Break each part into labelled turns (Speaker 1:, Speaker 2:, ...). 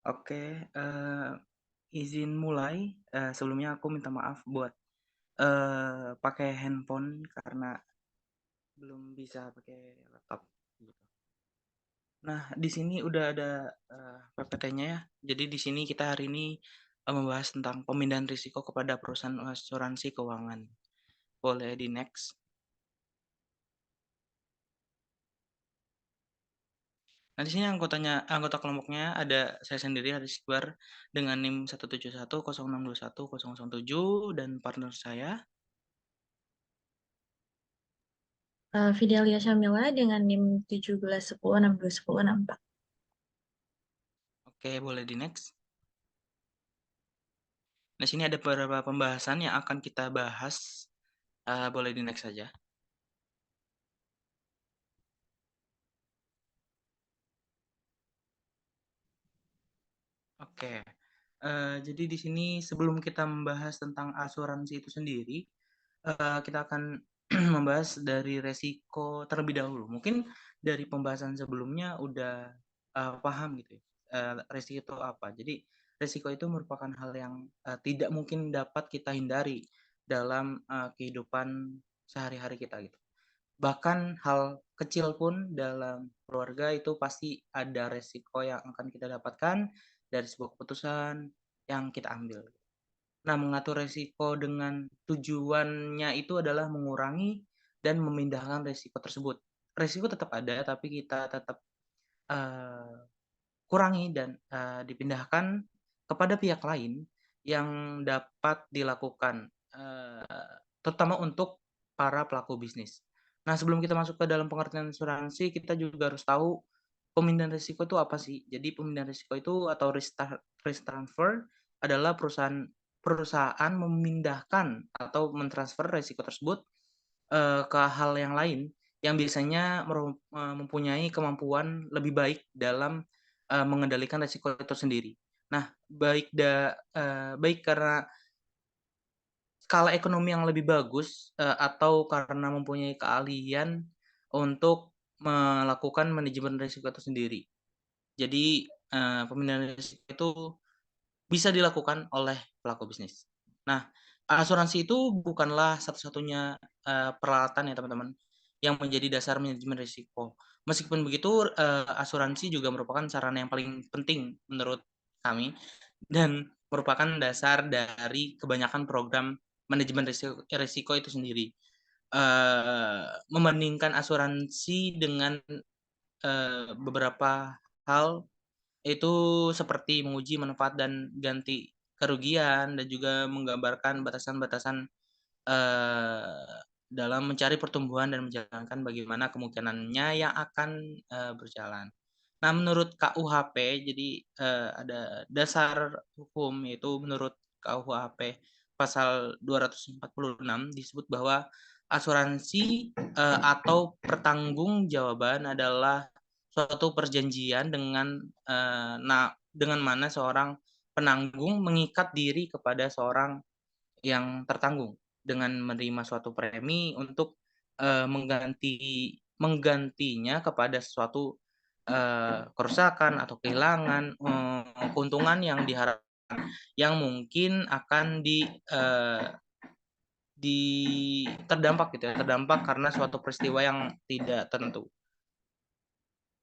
Speaker 1: Oke, izin mulai, sebelumnya aku minta maaf buat, pakai handphone karena belum bisa pakai laptop, gitu. Nah, di sini udah ada, PPT-nya ya. Jadi di sini kita hari ini, membahas tentang pemindahan risiko kepada perusahaan asuransi keuangan. Boleh di-next. Nah, di sini anggota kelompoknya ada saya sendiri, Haris Iqbar, dengan NIM 17106210007 dan partner saya.
Speaker 2: Fidelia Syamila dengan NIM 1710621064.
Speaker 1: Oke, boleh di-next. Nah, sini ada beberapa pembahasan yang akan kita bahas. Boleh di-next saja. Oke. Jadi di sini sebelum kita membahas tentang asuransi itu sendiri, kita akan membahas dari resiko terlebih dahulu. Mungkin dari pembahasan sebelumnya udah paham gitu ya, resiko itu apa. Jadi resiko itu merupakan hal yang tidak mungkin dapat kita hindari dalam kehidupan sehari-hari kita gitu. Bahkan hal kecil pun dalam keluarga itu pasti ada resiko yang akan kita dapatkan dari sebuah keputusan yang kita ambil. Nah, mengatur resiko dengan tujuannya itu adalah mengurangi dan memindahkan resiko tersebut. Resiko tetap ada, tapi kita tetap uh, kurangi dan dipindahkan kepada pihak lain yang dapat dilakukan, terutama untuk para pelaku bisnis. Nah, sebelum kita masuk ke dalam pengertian asuransi, kita juga harus tahu pemindahan risiko itu apa sih? Jadi pemindahan risiko itu atau risk transfer adalah perusahaan memindahkan atau mentransfer risiko tersebut ke hal yang lain yang biasanya mempunyai kemampuan lebih baik dalam mengendalikan risiko itu sendiri. Nah, baik karena skala ekonomi yang lebih bagus atau karena mempunyai keahlian untuk melakukan manajemen risiko itu sendiri. Jadi pemindahan risiko itu bisa dilakukan oleh pelaku bisnis. Nah, asuransi itu bukanlah satu-satunya peralatan ya teman-teman yang menjadi dasar manajemen risiko. Meskipun begitu, asuransi juga merupakan sarana yang paling penting menurut kami dan merupakan dasar dari kebanyakan program manajemen risiko itu sendiri. Membandingkan asuransi dengan beberapa hal itu seperti menguji manfaat dan ganti kerugian dan juga menggambarkan batasan-batasan dalam mencari pertumbuhan dan menjalankan bagaimana kemungkinannya yang akan berjalan. Nah, menurut KUHP, jadi ada dasar hukum yaitu menurut KUHP pasal 246 disebut bahwa asuransi atau pertanggungjawaban adalah suatu perjanjian dengan mana seorang penanggung mengikat diri kepada seorang yang tertanggung dengan menerima suatu premi untuk menggantinya kepada sesuatu kerusakan atau kehilangan keuntungan yang diharapkan yang mungkin akan di terdampak gitu ya, terdampak karena suatu peristiwa yang tidak tentu.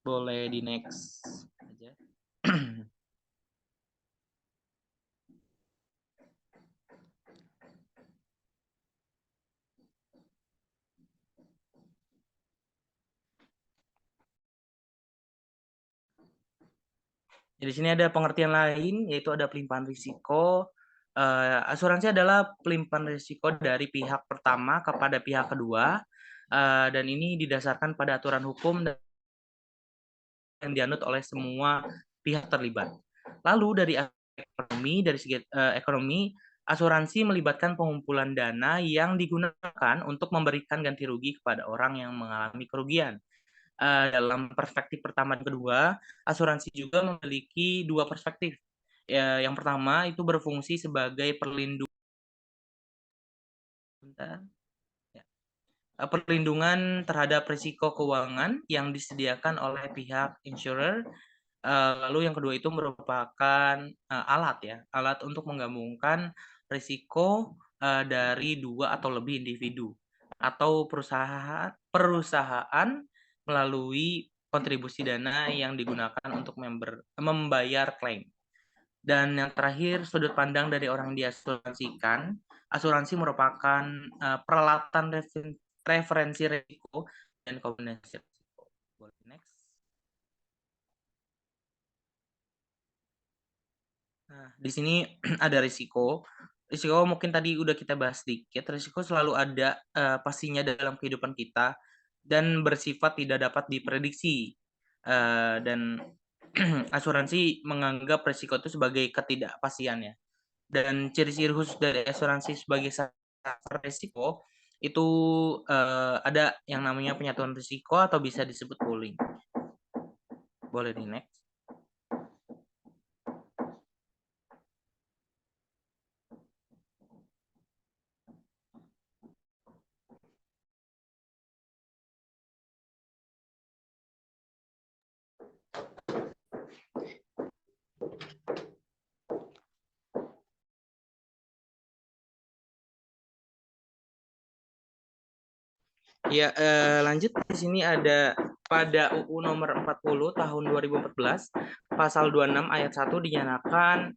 Speaker 1: Boleh di next aja. Di sini ada pengertian lain, yaitu ada pelimpahan risiko. Asuransi adalah pelimpahan risiko dari pihak pertama kepada pihak kedua, dan ini didasarkan pada aturan hukum yang dianut oleh semua pihak terlibat. Lalu dari segi ekonomi, asuransi melibatkan pengumpulan dana yang digunakan untuk memberikan ganti rugi kepada orang yang mengalami kerugian. Dalam perspektif pertama dan kedua, asuransi juga memiliki dua perspektif. Yang pertama itu berfungsi sebagai perlindungan terhadap risiko keuangan yang disediakan oleh pihak insurer. Lalu yang kedua itu merupakan, alat ya, alat untuk menggabungkan risiko, dari 2 atau lebih individu atau perusahaan melalui kontribusi dana yang digunakan untuk membayar klaim. Dan yang terakhir, sudut pandang dari orang diasuransikan. Asuransi merupakan, peralatan referensi risiko dan kombinasi risiko. Boleh next. Nah, di sini ada risiko. Risiko mungkin tadi udah kita bahas sedikit. Risiko selalu ada, pastinya dalam kehidupan kita dan bersifat tidak dapat diprediksi. Dan asuransi menganggap risiko itu sebagai ketidakpastian ya. Dan ciri-ciri khusus dari asuransi sebagai risiko itu, ada yang namanya penyatuan risiko atau bisa disebut pooling. Boleh di next. Ya, lanjut di sini ada pada UU Nomor 40 Tahun 2014, Pasal 26 Ayat 1 dinyatakan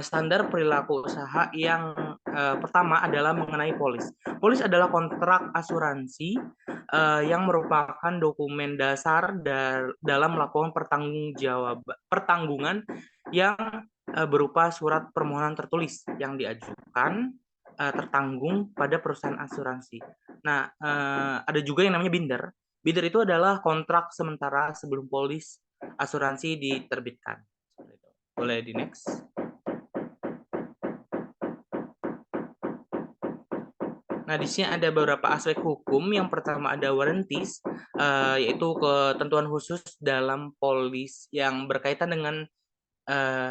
Speaker 1: standar perilaku usaha yang pertama adalah mengenai polis. Polis adalah kontrak asuransi yang merupakan dokumen dasar dalam melakukan pertanggungan yang berupa surat permohonan tertulis yang diajukan tertanggung pada perusahaan asuransi. Nah, ada juga yang namanya binder. Binder itu adalah kontrak sementara sebelum polis asuransi diterbitkan. Boleh di next. Nah, di sini ada beberapa aspek hukum. Yang pertama ada warranties, yaitu ketentuan khusus dalam polis yang berkaitan dengan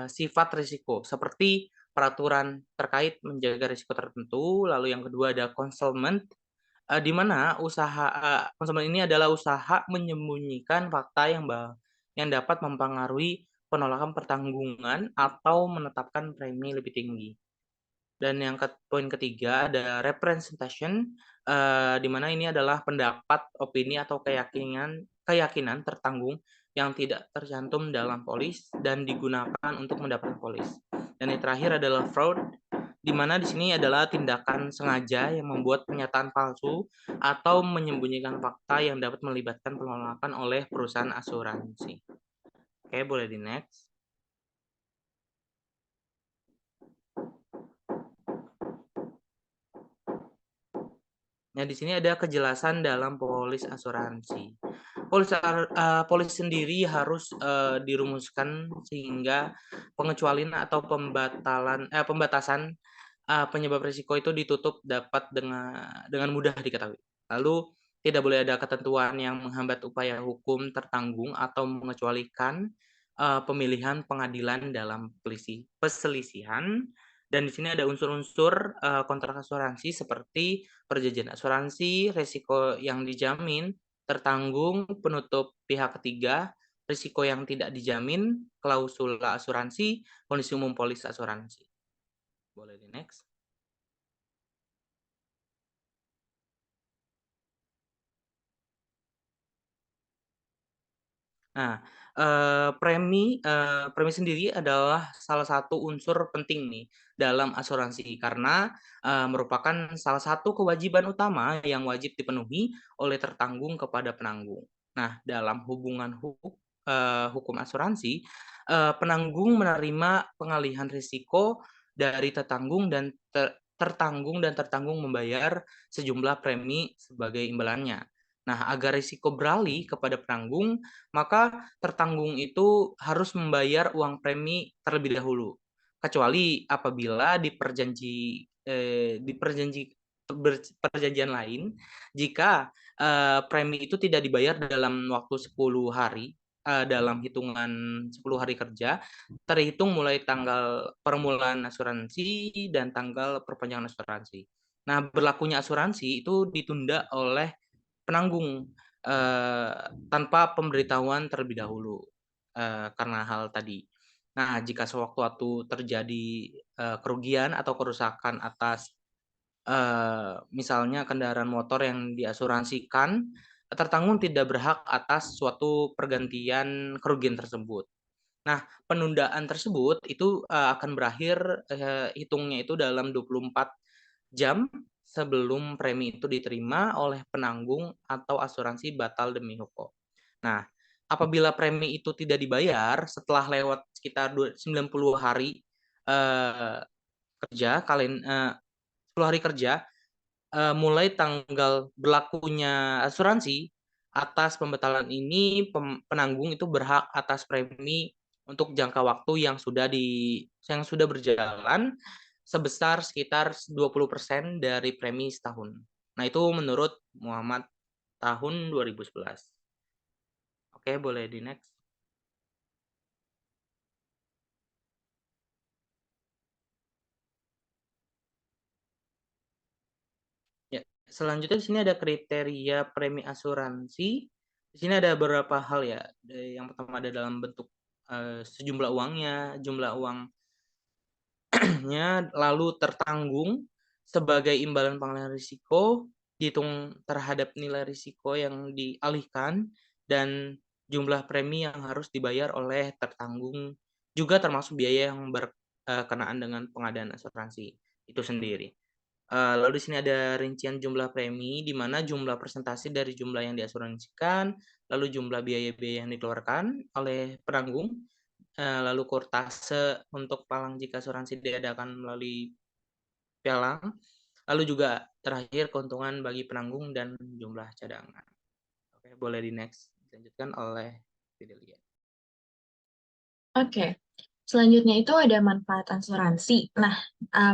Speaker 1: sifat risiko, seperti peraturan terkait menjaga risiko tertentu. Lalu yang kedua ada concealment, di mana konsumen ini adalah usaha menyembunyikan fakta yang dapat mempengaruhi penolakan pertanggungan atau menetapkan premi lebih tinggi. Dan yang poin ketiga ada representation, di mana ini adalah pendapat, opini, atau keyakinan tertanggung yang tidak tercantum dalam polis dan digunakan untuk mendapatkan polis. Dan yang terakhir adalah fraud, di mana di sini adalah tindakan sengaja yang membuat pernyataan palsu atau menyembunyikan fakta yang dapat melibatkan penolakan oleh perusahaan asuransi. Oke, boleh di next. Nah, di sini ada kejelasan dalam polis asuransi. Polis sendiri harus dirumuskan sehingga pengecualian atau pembatasan penyebab risiko itu ditutup dapat dengan mudah diketahui. Lalu tidak boleh ada ketentuan yang menghambat upaya hukum tertanggung atau mengecualikan pemilihan pengadilan dalam perselisihan. Dan di sini ada unsur-unsur kontrak asuransi seperti perjanjian asuransi, risiko yang dijamin, tertanggung, penutup pihak ketiga, risiko yang tidak dijamin, klausula asuransi, kondisi umum polis asuransi. Boleh di next. Nah, premi sendiri adalah salah satu unsur penting nih dalam asuransi karena, merupakan salah satu kewajiban utama yang wajib dipenuhi oleh tertanggung kepada penanggung. Nah, dalam hubungan hukum asuransi, penanggung menerima pengalihan risiko dari tertanggung membayar sejumlah premi sebagai imbalannya. Nah, agar risiko beralih kepada penanggung, maka tertanggung itu harus membayar uang premi terlebih dahulu, kecuali apabila perjanjian lain, jika premi itu tidak dibayar dalam waktu 10 hari, dalam hitungan 10 hari kerja, terhitung mulai tanggal permulaan asuransi dan tanggal perpanjangan asuransi. Nah, berlakunya asuransi itu ditunda oleh penanggung tanpa pemberitahuan terlebih dahulu. karena hal tadi. Nah, jika sewaktu-waktu terjadi, kerugian atau kerusakan atas, misalnya kendaraan motor yang diasuransikan, tertanggung tidak berhak atas suatu pergantian kerugian tersebut. Nah, penundaan tersebut itu, akan berakhir, hitungnya itu dalam 24 jam sebelum premi itu diterima oleh penanggung atau asuransi batal demi hukum. Nah, apabila premi itu tidak dibayar setelah lewat sekitar 90 hari, eee, kerja 10 hari kerja, mulai tanggal berlakunya asuransi, atas pembatalan ini penanggung itu berhak atas premi untuk jangka waktu yang sudah berjalan sebesar sekitar 20% dari premi setahun. Nah, itu menurut Muhammad tahun 2011. Oke, boleh di-next. Ya, selanjutnya di sini ada kriteria premi asuransi. Di sini ada beberapa hal ya. Yang pertama ada dalam bentuk sejumlah uangnya, jumlah uangnya, lalu tertanggung sebagai imbalan pengalihan risiko, dihitung terhadap nilai risiko yang dialihkan, dan jumlah premi yang harus dibayar oleh tertanggung, juga termasuk biaya yang berkenaan dengan pengadaan asuransi itu sendiri. Lalu di sini ada rincian jumlah premi, di mana jumlah persentase dari jumlah yang diasuransikan, lalu jumlah biaya-biaya yang dikeluarkan oleh penanggung, lalu kurtase untuk palang jika asuransi diadakan melalui pialang, lalu juga terakhir keuntungan bagi penanggung dan jumlah cadangan. Oke, boleh di-next, dilanjutkan oleh Fidelia.
Speaker 2: Oke, selanjutnya itu ada manfaat asuransi. Nah,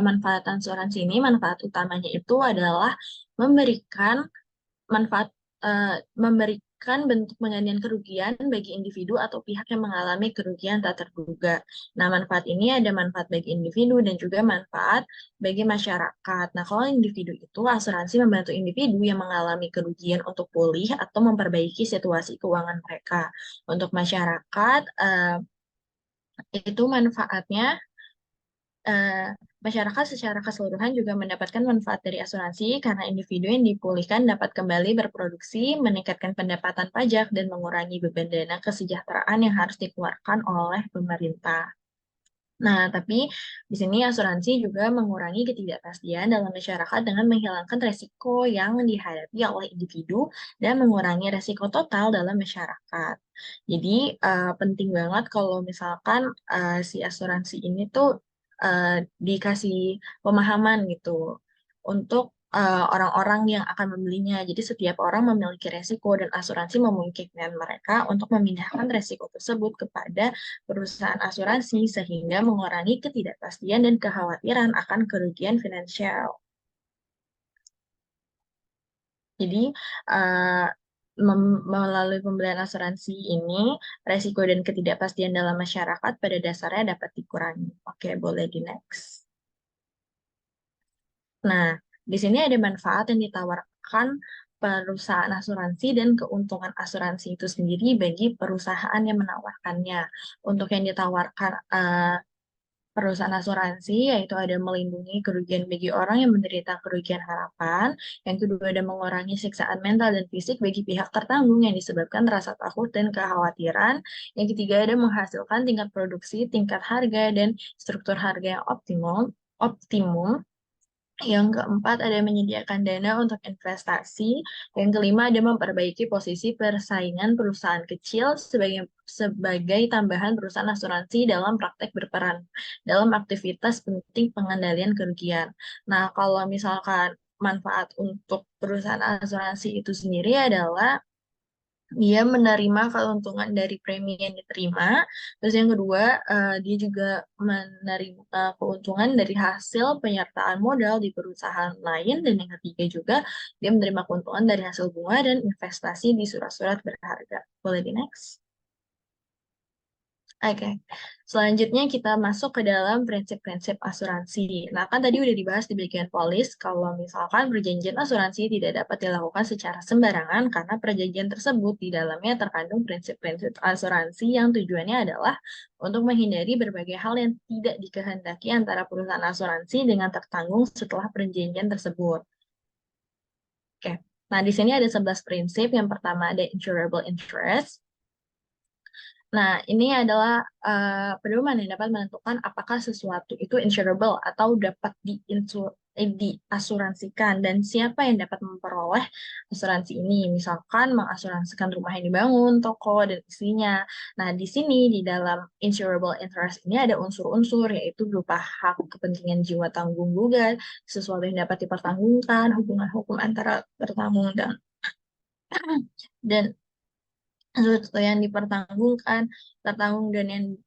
Speaker 2: manfaat asuransi ini, manfaat utamanya itu adalah memberikan manfaat memberikan bentuk penggantian kerugian bagi individu atau pihak yang mengalami kerugian tak terduga. Nah, manfaat ini ada manfaat bagi individu dan juga manfaat bagi masyarakat. Nah, kalau individu itu asuransi membantu individu yang mengalami kerugian untuk pulih atau memperbaiki situasi keuangan mereka. Untuk masyarakat, itu manfaatnya eh, masyarakat secara keseluruhan juga mendapatkan manfaat dari asuransi karena individu yang dipulihkan dapat kembali berproduksi, meningkatkan pendapatan pajak, dan mengurangi beban dana kesejahteraan yang harus dikeluarkan oleh pemerintah. Nah, tapi di sini asuransi juga mengurangi ketidakpastian dalam masyarakat dengan menghilangkan resiko yang dihadapi oleh individu dan mengurangi resiko total dalam masyarakat. Jadi, penting banget kalau misalkan si asuransi ini tuh dikasih pemahaman gitu untuk orang-orang yang akan membelinya. Jadi, setiap orang memiliki resiko dan asuransi memungkinkan mereka untuk memindahkan resiko tersebut kepada perusahaan asuransi sehingga mengurangi ketidakpastian dan kekhawatiran akan kerugian finansial. Jadi, uh, melalui pembelian asuransi ini, resiko dan ketidakpastian dalam masyarakat pada dasarnya dapat dikurangi. Oke, boleh di next. Nah, di sini ada manfaat yang ditawarkan perusahaan asuransi dan keuntungan asuransi itu sendiri bagi perusahaan yang menawarkannya. Untuk yang ditawarkan perusahaan asuransi, yaitu ada melindungi kerugian bagi orang yang menderita kerugian harapan. Yang kedua, ada mengurangi siksaan mental dan fisik bagi pihak tertanggung yang disebabkan rasa takut dan kekhawatiran. Yang ketiga, ada menghasilkan tingkat produksi, tingkat harga, dan struktur harga yang optimum. Yang keempat, ada menyediakan dana untuk investasi. Yang kelima, ada memperbaiki posisi persaingan perusahaan kecil sebagai tambahan perusahaan asuransi dalam praktek berperan dalam aktivitas penting pengendalian kerugian. Nah, kalau misalkan manfaat untuk perusahaan asuransi itu sendiri adalah dia menerima keuntungan dari premi yang diterima. Terus yang kedua, dia juga menerima keuntungan dari hasil penyertaan modal di perusahaan lain. Dan yang ketiga juga, dia menerima keuntungan dari hasil bunga dan investasi di surat-surat berharga. Boleh di next? Oke, selanjutnya kita masuk ke dalam prinsip-prinsip asuransi. Nah, kan tadi udah dibahas di bagian polis, kalau misalkan perjanjian asuransi tidak dapat dilakukan secara sembarangan karena perjanjian tersebut di dalamnya terkandung prinsip-prinsip asuransi yang tujuannya adalah untuk menghindari berbagai hal yang tidak dikehendaki antara perusahaan asuransi dengan tertanggung setelah perjanjian tersebut. Oke, nah di sini ada 11 prinsip. Yang pertama ada insurable interest. Nah, ini adalah pedoman yang dapat menentukan apakah sesuatu itu insurable atau dapat diasuransikan dan siapa yang dapat memperoleh asuransi ini. Misalkan mengasuransikan rumah yang dibangun, toko, dan isinya. Nah, di sini di dalam insurable interest ini ada unsur-unsur yaitu berupa hak kepentingan jiwa tanggung gugat, sesuatu yang dapat dipertanggungkan, hubungan hukum antara tertanggung dan sesuatu yang tertanggung dan yang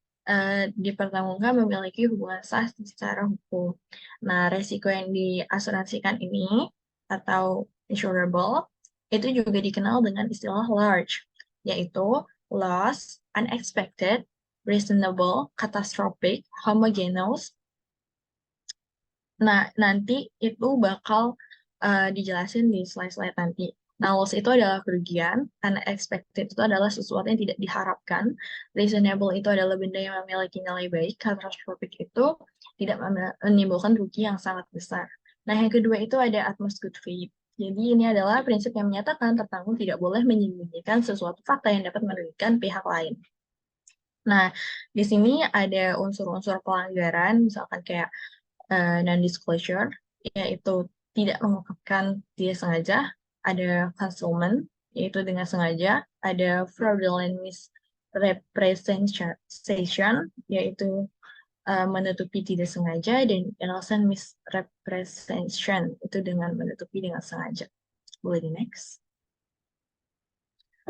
Speaker 2: dipertanggungkan memiliki hubungan sah secara hukum. Nah, resiko yang diasuransikan ini atau insurable itu juga dikenal dengan istilah large, yaitu loss, unexpected, reasonable, catastrophic, homogeneous. Nah, nanti itu bakal dijelasin di slide-slide nanti. Nah, loss itu adalah kerugian, unexpected itu adalah sesuatu yang tidak diharapkan, reasonable itu adalah benda yang memiliki nilai baik, catastrophic itu tidak menimbulkan rugi yang sangat besar. Nah, yang kedua itu ada utmost good faith. Jadi ini adalah prinsip yang menyatakan tertanggung tidak boleh menyembunyikan sesuatu fakta yang dapat merugikan pihak lain. Nah, di sini ada unsur-unsur pelanggaran, misalkan kayak non-disclosure, yaitu tidak mengungkapkan tidak sengaja, ada concealment, yaitu dengan sengaja, ada fraudulent misrepresentation, yaitu menutupi tidak sengaja, dan innocent misrepresentation, itu dengan menutupi dengan sengaja. Boleh di next.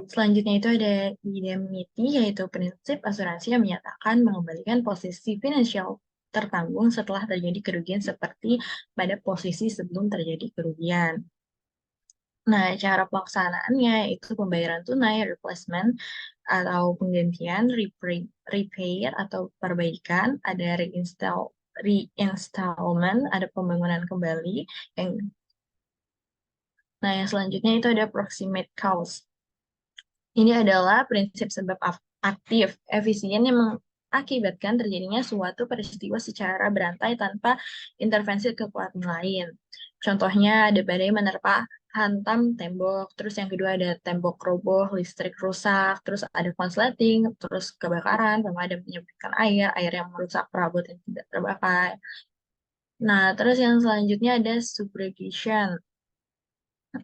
Speaker 2: Selanjutnya itu ada indemnity, yaitu prinsip asuransi yang menyatakan mengembalikan posisi finansial tertanggung setelah terjadi kerugian seperti pada posisi sebelum terjadi kerugian. Nah, cara pelaksanaannya itu pembayaran tunai, replacement, atau penggantian, repair, atau perbaikan, ada reinstallment, ada pembangunan kembali. Nah, yang selanjutnya itu ada proximate cause. Ini adalah prinsip sebab aktif, efisien yang mengakibatkan terjadinya suatu peristiwa secara berantai tanpa intervensi kekuatan lain. Contohnya ada badai menerpa hantam tembok, terus yang kedua ada tembok roboh, listrik rusak, terus ada konsleting, terus kebakaran, pemadam menyebabkan air yang merusak perabot yang tidak terbakar. Nah, terus yang selanjutnya ada subrogation.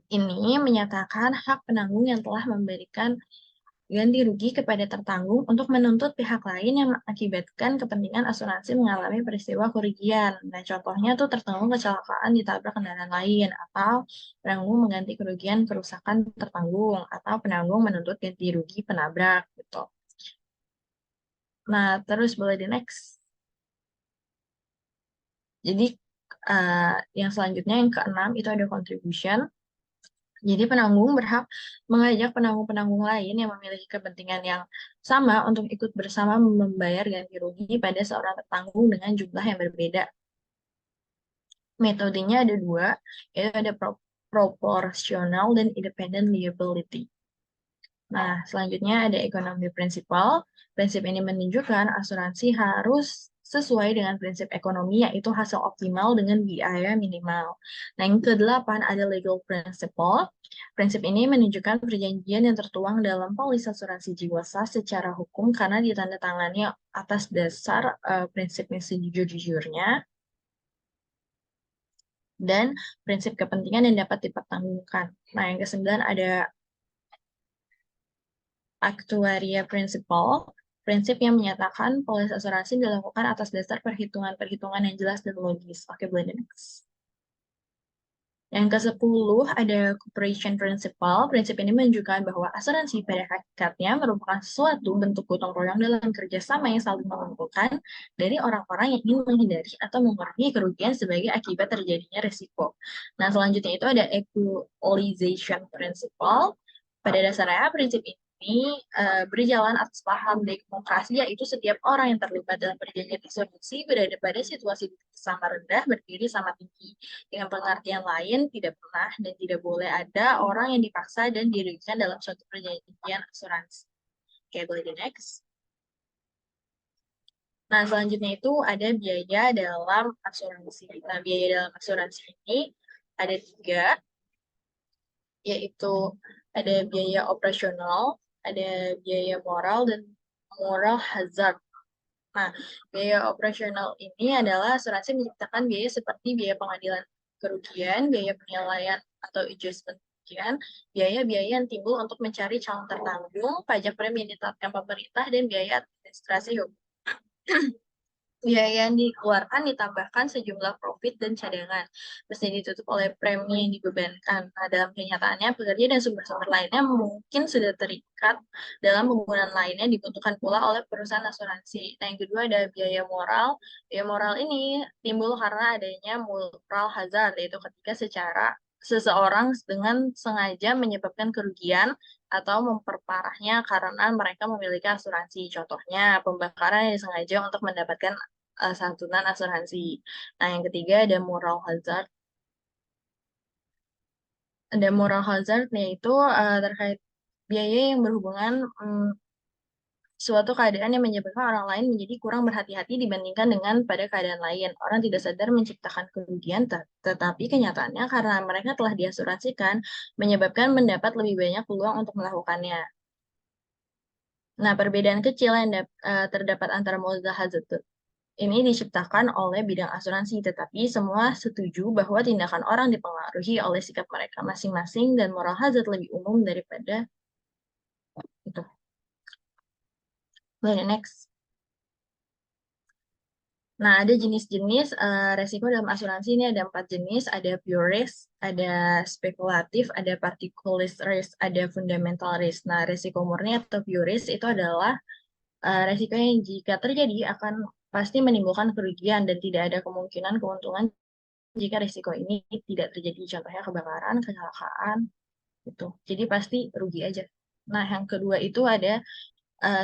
Speaker 2: Ini menyatakan hak penanggung yang telah memberikan ganti rugi kepada tertanggung untuk menuntut pihak lain yang mengakibatkan kepentingan asuransi mengalami peristiwa kerugian. Nah, contohnya tuh tertanggung kecelakaan ditabrak kendaraan lain, atau penanggung mengganti kerugian kerusakan tertanggung, atau penanggung menuntut ganti rugi penabrak, gitu. Nah, terus boleh di next. Jadi, yang selanjutnya yang keenam itu ada contribution. Jadi penanggung berhak mengajak penanggung-penanggung lain yang memiliki kepentingan yang sama untuk ikut bersama membayar ganti rugi pada seorang tertanggung dengan jumlah yang berbeda. Metodenya ada dua, yaitu ada proporsional dan independent liability. Nah, selanjutnya ada ekonomi prinsipal. Prinsip ini menunjukkan asuransi harus sesuai dengan prinsip ekonomi, yaitu hasil optimal dengan biaya minimal. Nah, yang kedelapan ada legal principle. Prinsip ini menunjukkan perjanjian yang tertuang dalam polis asuransi jiwasraya secara hukum karena ditandatangani atas dasar prinsipnya sejujur-jujurnya dan prinsip kepentingan yang dapat dipertanggungjawabkan. Nah, yang kesembilan ada actuaria principle, prinsip yang menyatakan polis asuransi dilakukan atas dasar perhitungan-perhitungan yang jelas dan logis. Oke, boleh next. Yang ke-10 ada cooperation principle. Prinsip ini menunjukkan bahwa asuransi pada hakikatnya merupakan suatu bentuk gotong royong dalam kerjasama yang saling menguntungkan dari orang-orang yang ingin menghindari atau mengurangi kerugian sebagai akibat terjadinya risiko. Nah, selanjutnya itu ada equalization principle. Pada dasarnya, prinsip ini ini berjalan atas paham demokrasi, yaitu setiap orang yang terlibat dalam perjanjian asuransi berada pada situasi sama rendah berdiri sama tinggi. Dengan pengertian lain, tidak pernah dan tidak boleh ada orang yang dipaksa dan dirugikan dalam suatu perjanjian asuransi. Oke, boleh di next. Nah, selanjutnya itu ada biaya dalam asuransi. Nah, biaya dalam asuransi ini ada 3, yaitu ada biaya operasional, ada biaya moral, dan moral hazard. Nah, biaya operasional ini adalah asuransi menciptakan biaya seperti biaya pengadilan kerugian, biaya penilaian atau adjustment kerugian, biaya-biaya yang timbul untuk mencari calon tertanggung, pajak premi yang ditetapkan pemerintah, dan biaya administrasi hukum. Biaya yang dikeluarkan ditambahkan sejumlah profit dan cadangan, mesti ditutup oleh premi yang dibebankan. Nah, dalam kenyataannya, pekerja dan sumber-sumber lainnya mungkin sudah terikat dalam penggunaan lainnya dibutuhkan pula oleh perusahaan asuransi. Nah, yang kedua ada biaya moral. Biaya moral ini timbul karena adanya moral hazard, yaitu ketika seseorang dengan sengaja menyebabkan kerugian atau memperparahnya karena mereka memiliki asuransi. Contohnya, pembakaran yang disengaja untuk mendapatkan santunan asuransi. Nah, yang ketiga ada moral hazard. Ada moral hazard yaitu terkait biaya yang berhubungan suatu keadaan yang menyebabkan orang lain menjadi kurang berhati-hati dibandingkan dengan pada keadaan lain. Orang tidak sadar menciptakan kerugian, tetapi kenyataannya karena mereka telah diasuransikan, menyebabkan mendapat lebih banyak peluang untuk melakukannya. Nah, perbedaan kecil yang terdapat antara moral hazard ini diciptakan oleh bidang asuransi, tetapi semua setuju bahwa tindakan orang dipengaruhi oleh sikap mereka masing-masing dan moral hazard lebih umum daripada itu. Next. Nah, ada jenis-jenis resiko dalam asuransi ini ada 4 jenis, ada pure risk, ada spekulatif, ada particular risk, ada fundamental risk. Nah, resiko murni atau pure risk itu adalah resiko yang jika terjadi akan pasti menimbulkan kerugian dan tidak ada kemungkinan keuntungan jika risiko ini tidak terjadi. Contohnya kebakaran, kecelakaan, gitu. Jadi pasti rugi aja. Nah, yang kedua itu ada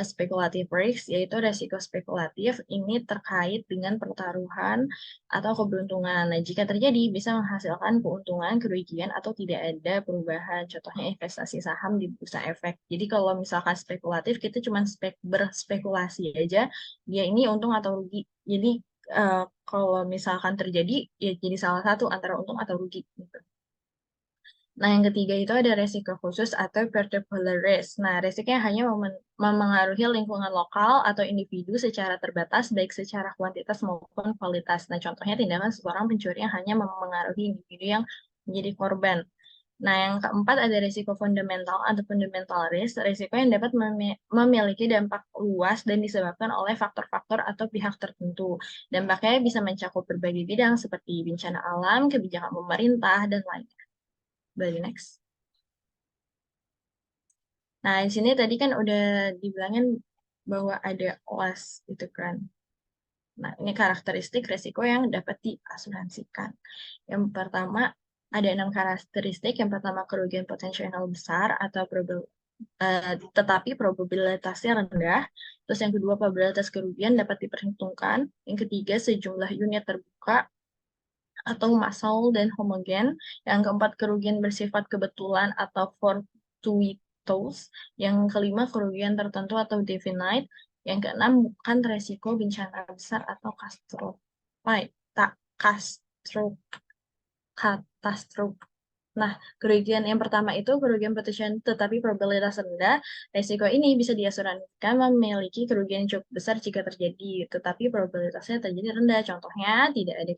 Speaker 2: speculative risk, yaitu resiko spekulatif. Ini terkait dengan pertaruhan atau keberuntungan. Nah, jika terjadi bisa menghasilkan keuntungan, kerugian, atau tidak ada perubahan. Contohnya investasi saham di bursa efek. Jadi kalau misalkan spekulatif, kita cuma berspekulasi aja, dia ini untung atau rugi. Jadi kalau misalkan terjadi, ya jadi salah satu antara untung atau rugi. Gitu. Nah, yang ketiga itu ada resiko khusus atau particular risk. Nah, resikonya hanya memengaruhi lingkungan lokal atau individu secara terbatas, baik secara kuantitas maupun kualitas. Nah, contohnya tindakan seorang pencuri yang hanya memengaruhi individu yang menjadi korban. Nah, yang keempat ada resiko fundamental atau fundamental risk, resiko yang dapat memiliki dampak luas dan disebabkan oleh faktor-faktor atau pihak tertentu. Dampaknya bisa mencakup berbagai bidang seperti bencana alam, kebijakan pemerintah, dan lainnya. Balik next. Nah, di sini tadi kan udah dibilangin bahwa ada OAS itu kan. Nah, ini karakteristik resiko yang dapat diasuransikan. Yang pertama, ada 6 karakteristik. Yang pertama, kerugian potensial besar atau tetapi probabilitasnya rendah. Terus yang kedua, probabilitas kerugian dapat diperhitungkan. Yang ketiga, sejumlah unit terbuka atau massal dan homogen. Yang keempat, kerugian bersifat kebetulan atau fortuitous. Yang kelima, kerugian tertentu atau definite. Yang keenam, bukan resiko bencana besar atau katastrofe. Nah, kerugian yang pertama itu kerugian potensial tetapi probabilitas rendah. Resiko ini bisa diasuransikan memiliki kerugian cukup besar jika terjadi, tetapi probabilitasnya terjadi rendah. Contohnya, tidak ada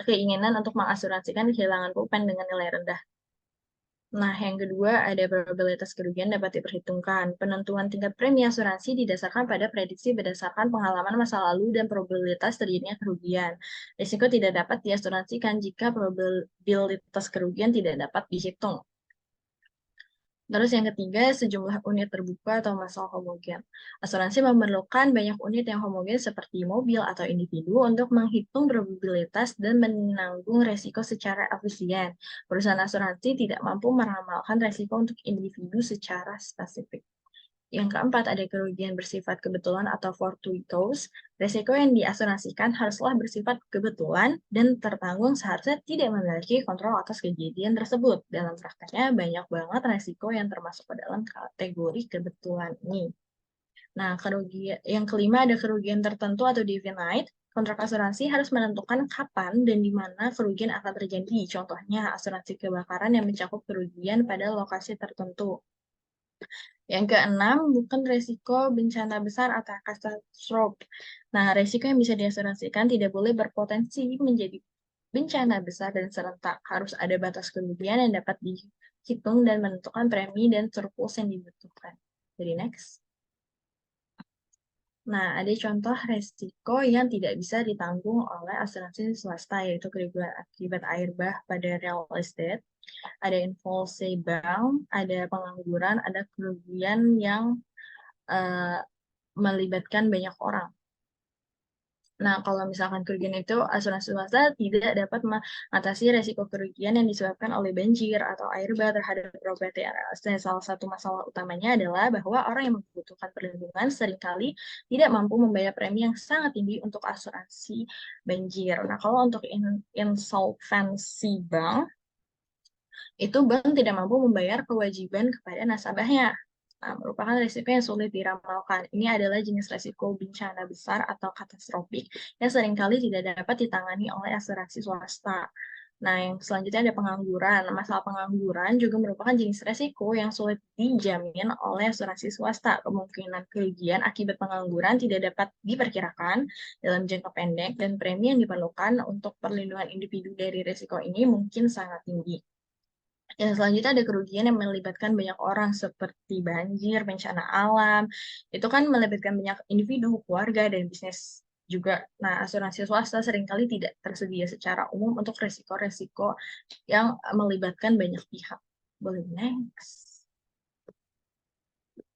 Speaker 2: keinginan untuk mengasuransikan kehilangan pulpen dengan nilai rendah. Nah, yang kedua ada probabilitas kerugian dapat diperhitungkan. Penentuan tingkat premi asuransi didasarkan pada prediksi berdasarkan pengalaman masa lalu dan probabilitas terjadinya kerugian. Risiko tidak dapat diasuransikan jika probabilitas kerugian tidak dapat dihitung. Terus yang ketiga, sejumlah unit terbuka atau massal homogen. Asuransi memerlukan banyak unit yang homogen seperti mobil atau individu untuk menghitung probabilitas dan menanggung resiko secara efisien. Perusahaan asuransi tidak mampu meramalkan resiko untuk individu secara spesifik. Yang keempat, ada kerugian bersifat kebetulan atau fortuitous. Resiko yang diasuransikan haruslah bersifat kebetulan dan tertanggung seharusnya tidak memiliki kontrol atas kejadian tersebut. Dalam prakteknya, banyak banget resiko yang termasuk ke dalam kategori kebetulan ini. Nah, yang kelima ada kerugian tertentu atau definite. Kontrak asuransi harus menentukan kapan dan di mana kerugian akan terjadi. Contohnya, asuransi kebakaran yang mencakup kerugian pada lokasi tertentu. Yang keenam, bukan resiko bencana besar atau katastrofe. Nah, resiko yang bisa diasuransikan tidak boleh berpotensi menjadi bencana besar dan serentak. Harus ada batas kerugian yang dapat dihitung dan menentukan premi dan surplus yang dibutuhkan. Jadi next. Nah, ada contoh resiko yang tidak bisa ditanggung oleh asuransi swasta, yaitu kerugian akibat air bah pada real estate, ada insolvensi bank, ada pengangguran, ada kerugian yang melibatkan banyak orang. Nah, kalau misalkan kerugian itu asuransi swasta tidak dapat mengatasi resiko kerugian yang disebabkan oleh banjir atau air bah terhadap properti RLSD. Salah satu masalah utamanya adalah bahwa orang yang membutuhkan perlindungan seringkali tidak mampu membayar premi yang sangat tinggi untuk asuransi banjir. Nah, kalau untuk insolvensi bank, itu bank tidak mampu membayar kewajiban kepada nasabahnya. Nah, merupakan risiko yang sulit diramalkan. Ini adalah jenis risiko bencana besar atau katastrofik yang seringkali tidak dapat ditangani oleh asuransi swasta. Nah, yang selanjutnya ada pengangguran. Masalah pengangguran juga merupakan jenis risiko yang sulit dijamin oleh asuransi swasta. Kemungkinan kerugian akibat pengangguran tidak dapat diperkirakan dalam jangka pendek dan premi yang diperlukan untuk perlindungan individu dari risiko ini mungkin sangat tinggi. Yang selanjutnya ada kerugian yang melibatkan banyak orang seperti banjir, bencana alam. Itu kan melibatkan banyak individu, keluarga, dan bisnis juga. Nah, asuransi swasta seringkali tidak tersedia secara umum untuk resiko-resiko yang melibatkan banyak pihak. Boleh next.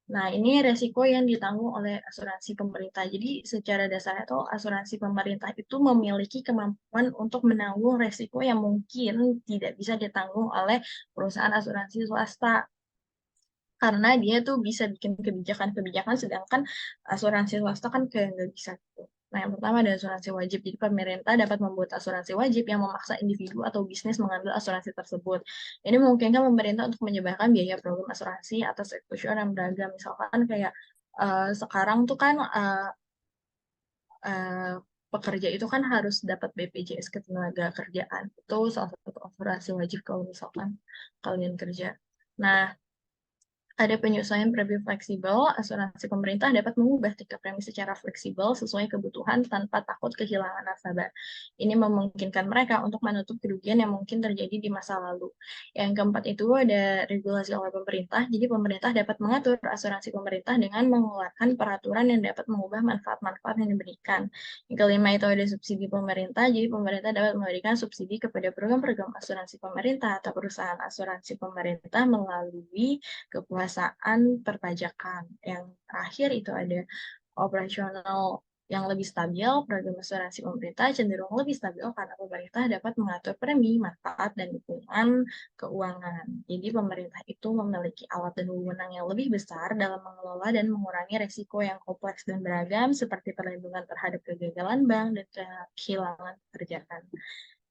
Speaker 2: Nah, ini resiko yang ditanggung oleh asuransi pemerintah. Jadi, secara dasarnya tuh asuransi pemerintah itu memiliki kemampuan untuk menanggung resiko yang mungkin tidak bisa ditanggung oleh perusahaan asuransi swasta. Karena dia tuh bisa bikin kebijakan-kebijakan, sedangkan asuransi swasta kan kayak nggak bisa gitu. Nah, yang pertama ada asuransi wajib. Jadi pemerintah dapat membuat asuransi wajib yang memaksa individu atau bisnis mengambil asuransi tersebut. Ini memungkinkan pemerintah untuk menyebarkan biaya program asuransi atas eksposur yang beragam. Misalkan kayak sekarang tuh kan uh, pekerja itu kan harus dapat BPJS Ketenagakerjaan. Itu salah satu asuransi wajib kalau misalkan kalian kerja. Nah, ada penyesuaian premi fleksibel, asuransi pemerintah dapat mengubah tiket premi secara fleksibel sesuai kebutuhan tanpa takut kehilangan nasabah. Ini memungkinkan mereka untuk menutup kerugian yang mungkin terjadi di masa lalu. Yang keempat itu ada regulasi oleh pemerintah, jadi pemerintah dapat mengatur asuransi pemerintah dengan mengeluarkan peraturan yang dapat mengubah manfaat-manfaat yang diberikan. Yang kelima itu ada subsidi pemerintah, jadi pemerintah dapat memberikan subsidi kepada program-program asuransi pemerintah atau perusahaan asuransi pemerintah melalui kekuasaan perpajakan. Yang terakhir itu ada operasional yang lebih stabil, program asuransi pemerintah cenderung lebih stabil karena pemerintah dapat mengatur premi, manfaat, dan dukungan keuangan. Jadi pemerintah itu memiliki alat dan wewenang yang lebih besar dalam mengelola dan mengurangi resiko yang kompleks dan beragam seperti perlindungan terhadap kegagalan bank dan kehilangan pekerjaan.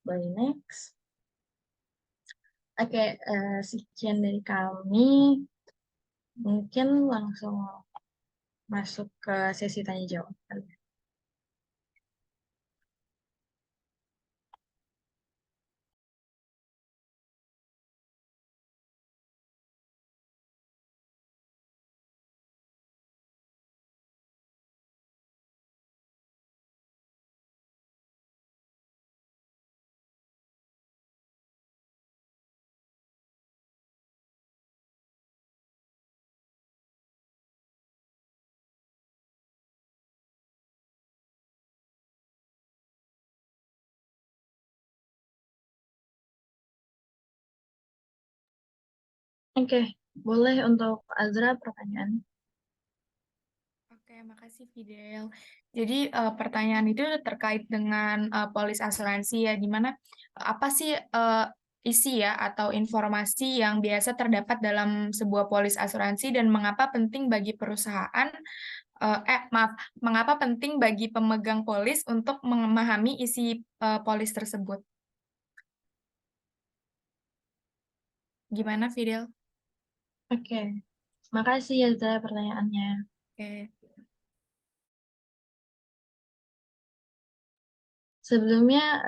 Speaker 2: Boleh next. Oke, sekian dari kami. Mungkin langsung masuk ke sesi tanya jawab. Oke, boleh untuk Azra pertanyaan.
Speaker 3: Oke, makasih Fidel. Jadi pertanyaan itu terkait dengan polis asuransi ya, di mana apa sih isi ya atau informasi yang biasa terdapat dalam sebuah polis asuransi dan mengapa penting bagi perusahaan maaf, mengapa penting bagi pemegang polis untuk memahami isi polis tersebut? Gimana, Fidel?
Speaker 2: Oke, makasih ya Zara pertanyaannya.
Speaker 3: Oke.
Speaker 2: Sebelumnya,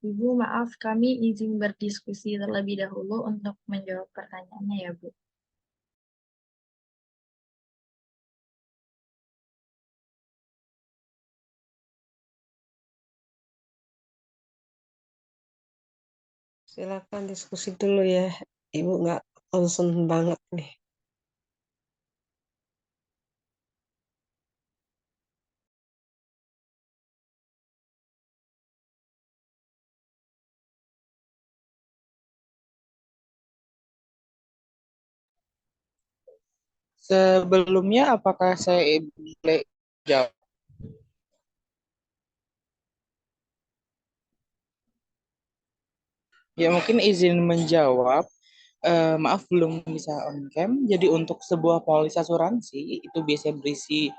Speaker 2: Ibu maaf kami izin berdiskusi terlebih dahulu untuk menjawab pertanyaannya ya Bu.
Speaker 4: Silakan diskusi dulu ya. Ibu nggak concern banget nih.
Speaker 1: Sebelumnya apakah saya boleh jawab? Ya mungkin izin menjawab. Maaf belum bisa on cam. Jadi untuk sebuah polis asuransi itu biasanya berisi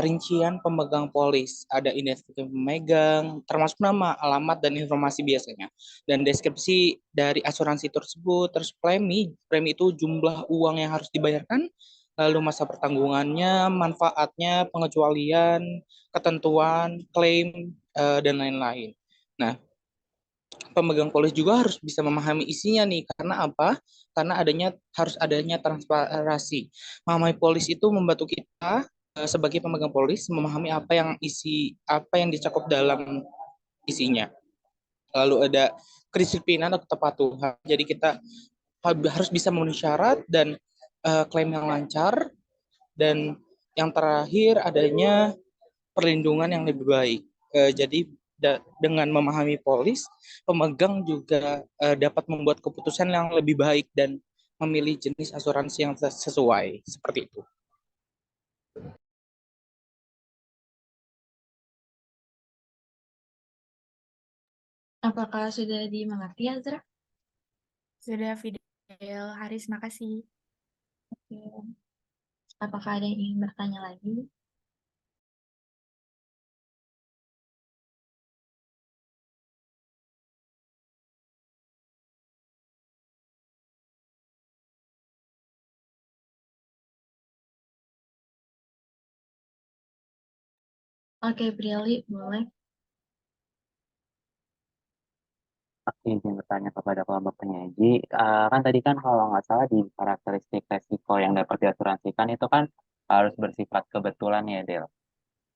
Speaker 1: rincian pemegang polis, ada identifikasi pemegang, termasuk nama, alamat dan informasi biasanya, dan deskripsi dari asuransi tersebut. Terus premi itu jumlah uang yang harus dibayarkan, lalu masa pertanggungannya, manfaatnya, pengecualian, ketentuan, klaim dan lain-lain. Nah, pemegang polis juga harus bisa memahami isinya nih. Karena apa? Karena harus adanya transparansi. Memahami polis itu membantu kita sebagai pemegang polis memahami apa yang dicakup dalam isinya. Lalu ada kedisiplinan atau kepatuhan. Jadi kita harus bisa memenuhi syarat dan klaim yang lancar, dan yang terakhir adanya perlindungan yang lebih baik. Jadi dengan memahami polis, pemegang juga dapat membuat keputusan yang lebih baik dan memilih jenis asuransi yang sesuai. Seperti itu.
Speaker 2: Apakah sudah dimengerti ya Zara?
Speaker 3: Sudah, Fidel. Haris, makasih.
Speaker 2: Oke. Apakah ada yang ingin bertanya lagi? Oke, Brili, boleh.
Speaker 5: Aku izin bertanya kepada kelompok penyaji. Kan tadi kan kalau nggak salah di karakteristik resiko yang dapat diasuransikan itu kan harus bersifat kebetulan ya, Del.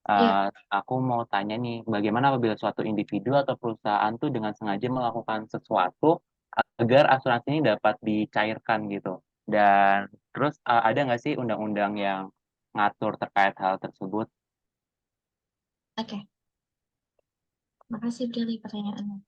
Speaker 2: Iya,
Speaker 5: Aku mau tanya nih, bagaimana apabila suatu individu atau perusahaan tuh dengan sengaja melakukan sesuatu agar asuransi ini dapat dicairkan gitu. Dan terus ada nggak sih undang-undang yang ngatur terkait hal tersebut?
Speaker 2: oke. Makasih Brili pertanyaannya.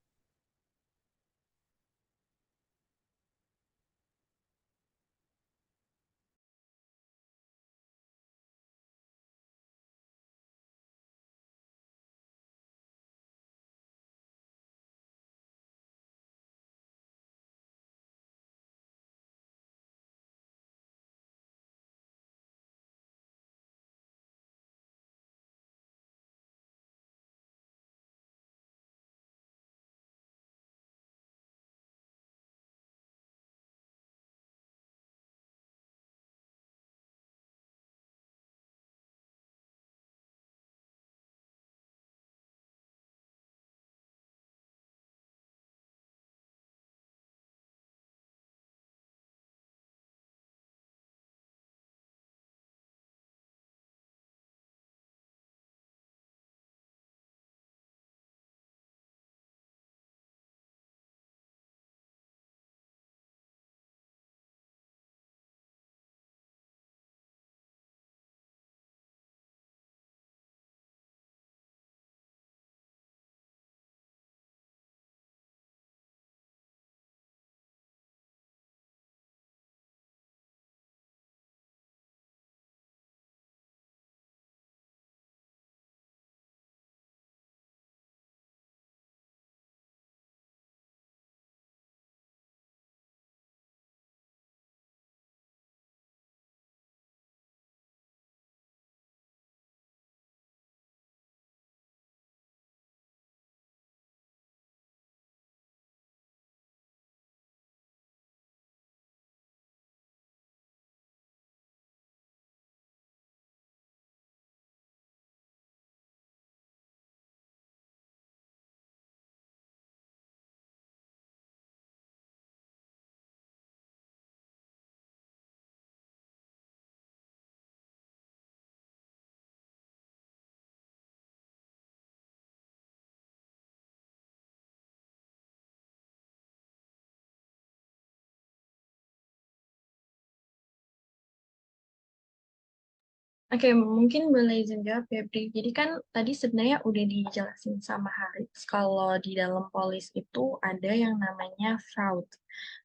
Speaker 2: Oke, mungkin boleh izin jawab ya, Bri. Jadi kan tadi sebenarnya udah dijelasin sama Haris kalau di dalam polis itu ada yang namanya fraud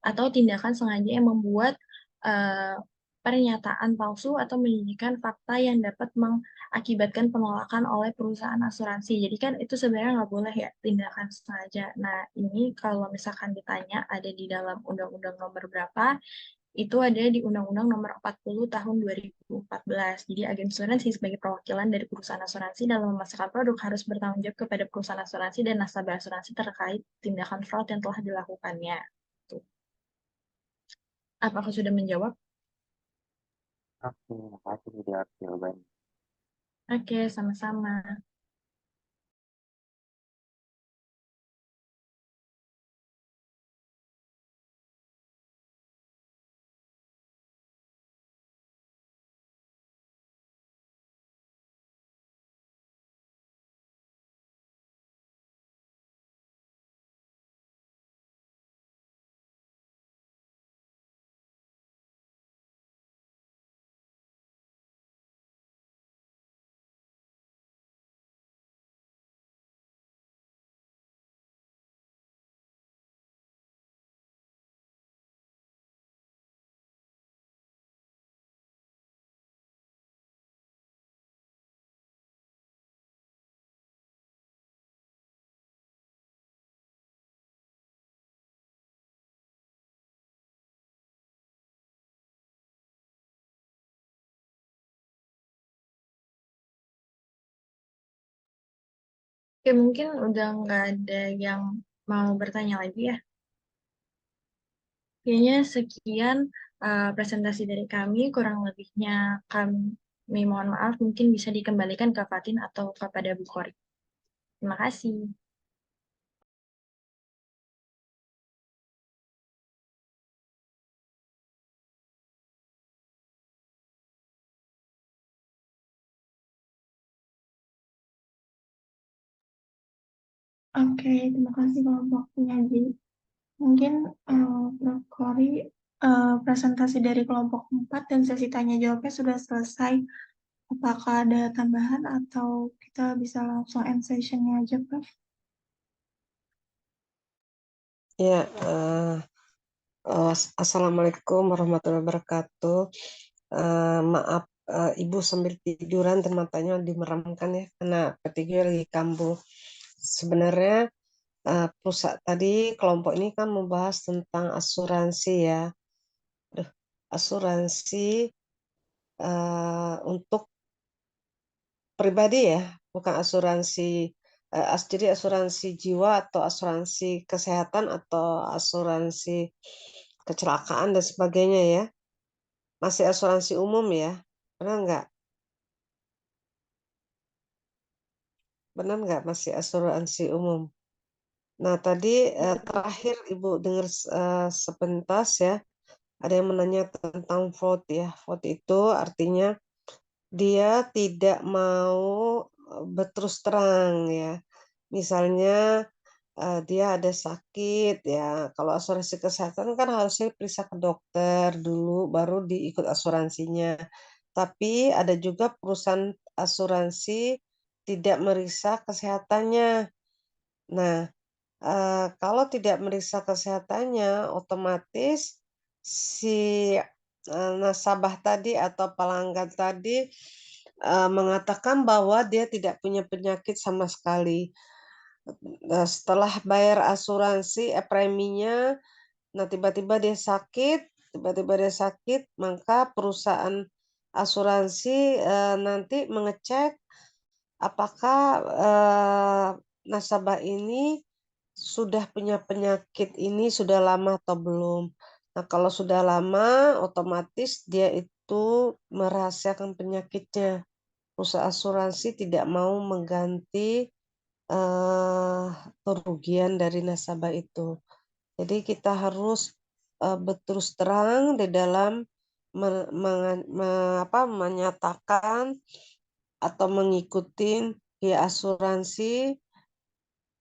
Speaker 2: atau tindakan sengaja yang membuat eh, pernyataan palsu atau menyembunyikan fakta yang dapat mengakibatkan penolakan oleh perusahaan asuransi. Jadi kan itu sebenarnya nggak boleh ya tindakan sengaja. Nah, ini kalau misalkan ditanya ada di dalam Undang-Undang nomor berapa, itu ada di Undang-Undang Nomor 40 Tahun 2014. Jadi agen asuransi sebagai perwakilan dari perusahaan asuransi dalam memasarkan produk harus bertanggung jawab kepada perusahaan asuransi dan nasabah asuransi terkait tindakan fraud yang telah dilakukannya. Tuh. Apakah sudah menjawab?
Speaker 5: Oke, makasih sudah jawabannya.
Speaker 2: Oke, sama-sama. Oke, mungkin udah nggak ada yang mau bertanya lagi ya. Kayaknya sekian presentasi dari kami, kurang lebihnya kami mohon maaf, mungkin bisa dikembalikan ke Fatin atau kepada Bu Kori. Terima kasih.
Speaker 6: Oke, terima kasih kalau waktunya, Ji. Mungkin Prof. Kori, presentasi dari kelompok 4 dan sesi tanya jawabnya sudah selesai. Apakah ada tambahan atau kita bisa langsung end session-nya aja, Prof?
Speaker 4: Ya, Assalamualaikum warahmatullahi wabarakatuh. Maaf, Ibu sambil tiduran dan matanya dimeramkan ya, karena petiga lagi kambuh. Sebenarnya pusat tadi kelompok ini kan membahas tentang asuransi ya. Asuransi untuk pribadi ya, bukan asuransi. Jadi asuransi jiwa atau asuransi kesehatan atau asuransi kecelakaan dan sebagainya ya. Masih asuransi umum ya, benar nggak? Benar nggak masih asuransi umum? Nah tadi terakhir Ibu dengar sepentas ya, ada yang menanya tentang vote ya. Vote itu artinya dia tidak mau berterus terang ya. Misalnya dia ada sakit ya. Kalau asuransi kesehatan kan harusnya periksa ke dokter dulu, baru diikut asuransinya. Tapi ada juga perusahaan asuransi tidak meriksa kesehatannya. Nah, kalau tidak meriksa kesehatannya, otomatis si nasabah tadi atau pelanggan tadi mengatakan bahwa dia tidak punya penyakit sama sekali. Setelah bayar asuransi, preminya, nah tiba-tiba dia sakit, maka perusahaan asuransi nanti mengecek apakah nasabah ini sudah punya penyakit ini sudah lama atau belum. Nah, kalau sudah lama, otomatis dia itu merahasiakan penyakitnya. Perusahaan asuransi tidak mau mengganti eh, kerugian dari nasabah itu. Jadi kita harus berterus terang di dalam menyatakan atau mengikuti ya asuransi.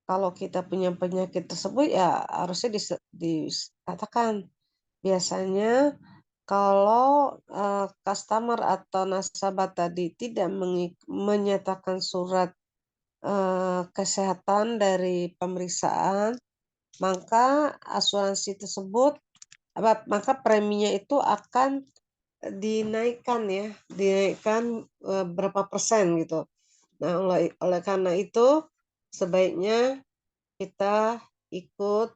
Speaker 4: Kalau kita punya penyakit tersebut ya harusnya dikatakan. Biasanya kalau customer atau nasabah tadi tidak menyatakan surat kesehatan dari pemeriksaan, maka asuransi tersebut, maka preminya itu akan dinaikkan ya, dinaikkan berapa persen gitu. Nah, oleh karena itu sebaiknya kita ikut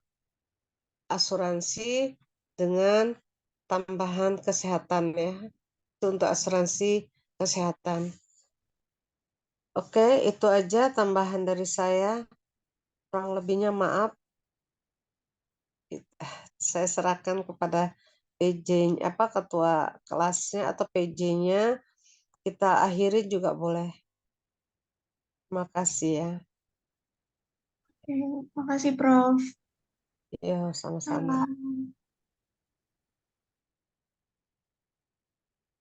Speaker 4: asuransi dengan tambahan kesehatan ya. Itu untuk asuransi kesehatan. Oke, itu aja tambahan dari saya. Kurang lebihnya maaf. Saya serahkan kepada PJ, ketua kelasnya atau PJ-nya. Kita akhiri juga boleh. Terima kasih ya.
Speaker 6: Oke, makasih Prof.
Speaker 4: Ya, sama-sama.
Speaker 6: Salam.